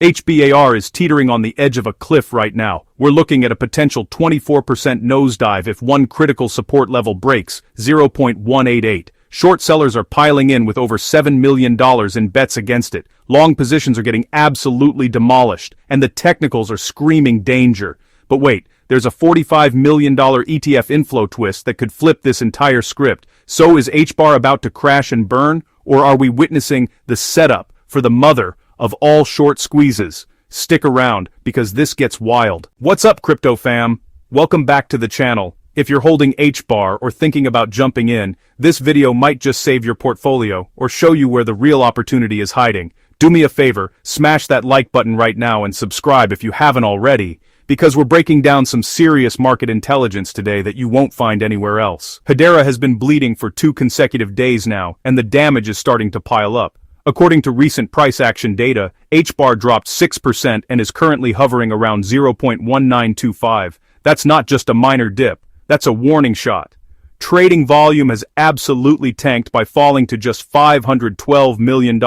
HBAR is teetering on the edge of a cliff right now. We're looking at a potential 24% nosedive if one critical support level breaks, 0.188. Short sellers are piling in with over $7 million in bets against it. Long positions are getting absolutely demolished, and the technicals are screaming danger. But wait, there's a $45 million ETF inflow twist that could flip this entire script. So is HBAR about to crash and burn, or are we witnessing the setup for the mother of all short squeezes? Stick around, because this gets wild. What's up, crypto fam? Welcome back to the channel. If you're holding HBAR or thinking about jumping in, this video might just save your portfolio or show you where the real opportunity is hiding. Do me a favor, smash that like button right now and subscribe if you haven't already, because we're breaking down some serious market intelligence today that you won't find anywhere else. Hedera has been bleeding for 2 consecutive days now, and the damage is starting to pile up. According to recent price action data, HBAR dropped 6% and is currently hovering around 0.1925. That's not just a minor dip, that's a warning shot. Trading volume has absolutely tanked by falling to just $512 million.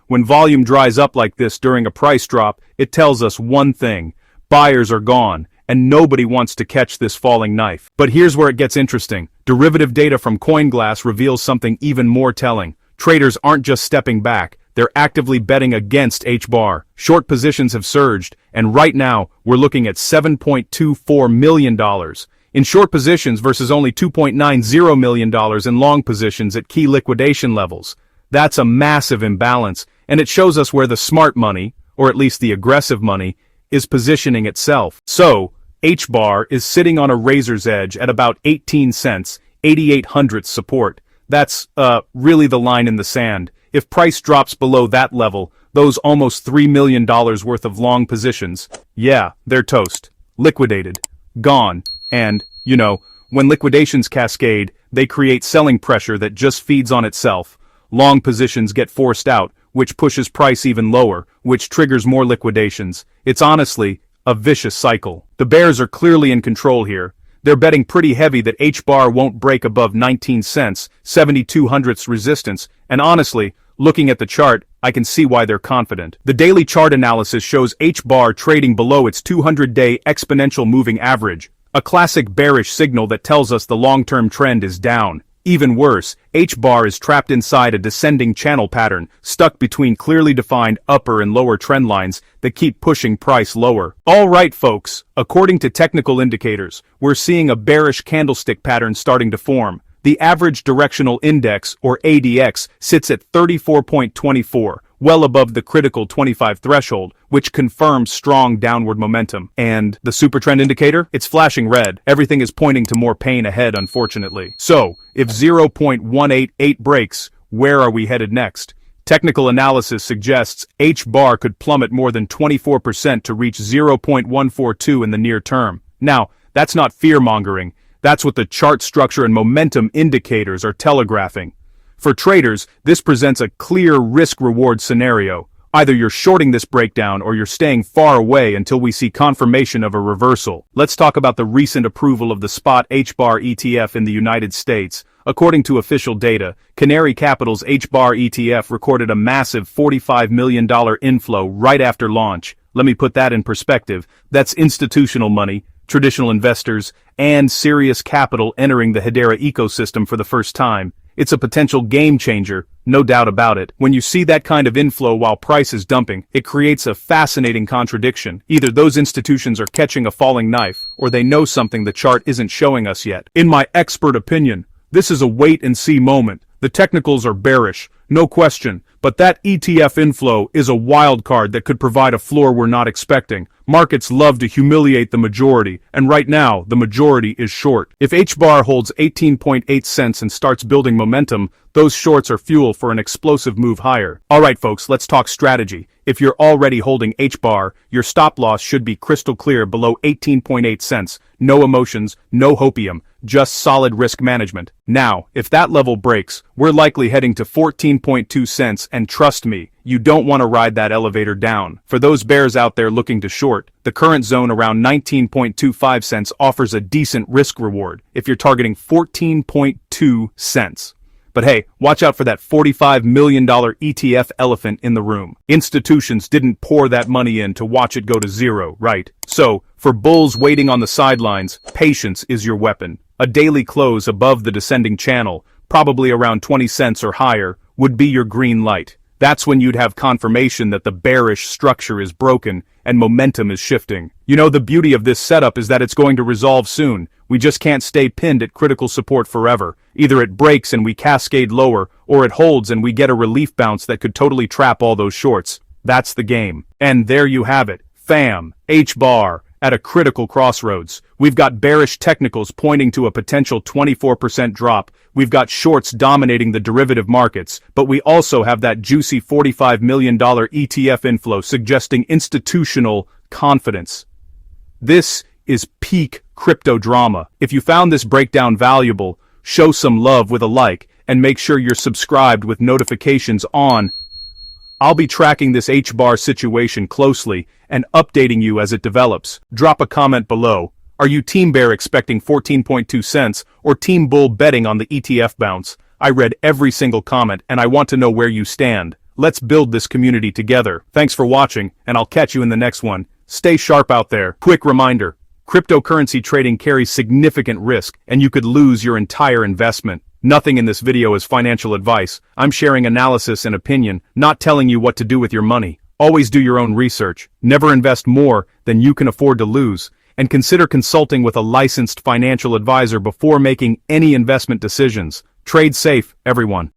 When volume dries up like this during a price drop, it tells us one thing: buyers are gone, and nobody wants to catch this falling knife. But here's where it gets interesting. Derivative data from CoinGlass reveals something even more telling. Traders aren't just stepping back, they're actively betting against HBAR. Short positions have surged, and right now, we're looking at $7.24 million in short positions versus only $2.90 million in long positions at key liquidation levels. That's a massive imbalance, and it shows us where the smart money, or at least the aggressive money, is positioning itself. So, HBAR is sitting on a razor's edge at about 18 cents, 8800th support. That's, really the line in the sand. If price drops below that level, those almost $3 million worth of long positions, yeah, they're toast. Liquidated. Gone. And, when liquidations cascade, they create selling pressure that just feeds on itself. Long positions get forced out, which pushes price even lower, which triggers more liquidations. It's honestly a vicious cycle. The bears are clearly in control here. They're betting pretty heavy that HBAR won't break above 19 cents, 7200ths resistance, and honestly, looking at the chart, I can see why they're confident. The daily chart analysis shows HBAR trading below its 200-day exponential moving average, a classic bearish signal that tells us the long-term trend is down. Even worse, HBAR is trapped inside a descending channel pattern, stuck between clearly defined upper and lower trend lines that keep pushing price lower. Alright folks, according to technical indicators, we're seeing a bearish candlestick pattern starting to form. The average directional index, or ADX, sits at 34.24, well above the critical 25 threshold, which confirms strong downward momentum. And the Supertrend indicator? It's flashing red. Everything is pointing to more pain ahead, unfortunately. So, if 0.188 breaks, where are we headed next? Technical analysis suggests HBAR could plummet more than 24% to reach 0.142 in the near term. Now, that's not fear-mongering. That's what the chart structure and momentum indicators are telegraphing. For traders, this presents a clear risk-reward scenario. Either you're shorting this breakdown or you're staying far away until we see confirmation of a reversal. Let's talk about the recent approval of the spot HBAR ETF in the United States. According to official data, Canary Capital's HBAR ETF recorded a massive $45 million inflow right after launch. Let me put that in perspective. That's institutional money, traditional investors, and serious capital entering the Hedera ecosystem for the first time. It's a potential game changer, no doubt about it. When you see that kind of inflow while price is dumping, it creates a fascinating contradiction. Either those institutions are catching a falling knife, or they know something the chart isn't showing us yet. In my expert opinion, this is a wait-and-see moment. The technicals are bearish, no question, but that ETF inflow is a wild card that could provide a floor we're not expecting. Markets love to humiliate the majority, and right now, the majority is short. If HBAR holds 18.8 cents and starts building momentum, those shorts are fuel for an explosive move higher. Alright folks, let's talk strategy. If you're already holding HBAR, your stop loss should be crystal clear below 18.8 cents. No emotions, no hopium, just solid risk management. Now, if that level breaks, we're likely heading to 14.2 cents, and trust me, you don't want to ride that elevator down. For those bears out there looking to short, the current zone around 19.25 cents offers a decent risk reward if you're targeting 14.2 cents. But hey, watch out for that $45 million ETF elephant in the room. Institutions didn't pour that money in to watch it go to zero, right? So, for bulls waiting on the sidelines, patience is your weapon. A daily close above the descending channel, probably around 20 cents or higher, would be your green light. That's when you'd have confirmation that the bearish structure is broken and momentum is shifting. You know, the beauty of this setup is that it's going to resolve soon. We just can't stay pinned at critical support forever. Either it breaks and we cascade lower, or it holds and we get a relief bounce that could totally trap all those shorts. That's the game. And there you have it. FAM, HBAR, at a critical crossroads. We've got bearish technicals pointing to a potential 24% drop. We've got shorts dominating the derivative markets, but we also have that juicy $45 million ETF inflow suggesting institutional confidence. This is peak crypto drama. If you found this breakdown valuable, show some love with a like, and make sure you're subscribed with notifications on. I'll be tracking this HBAR situation closely and updating you as it develops. Drop a comment below. Are you Team Bear expecting 14.2 cents or Team Bull betting on the ETF bounce? I read every single comment and I want to know where you stand. Let's build this community together. Thanks for watching, and I'll catch you in the next one. Stay sharp out there. Quick reminder, cryptocurrency trading carries significant risk and you could lose your entire investment. Nothing in this video is financial advice. I'm sharing analysis and opinion, not telling you what to do with your money. Always do your own research. Never invest more than you can afford to lose. And consider consulting with a licensed financial advisor before making any investment decisions. Trade safe, everyone.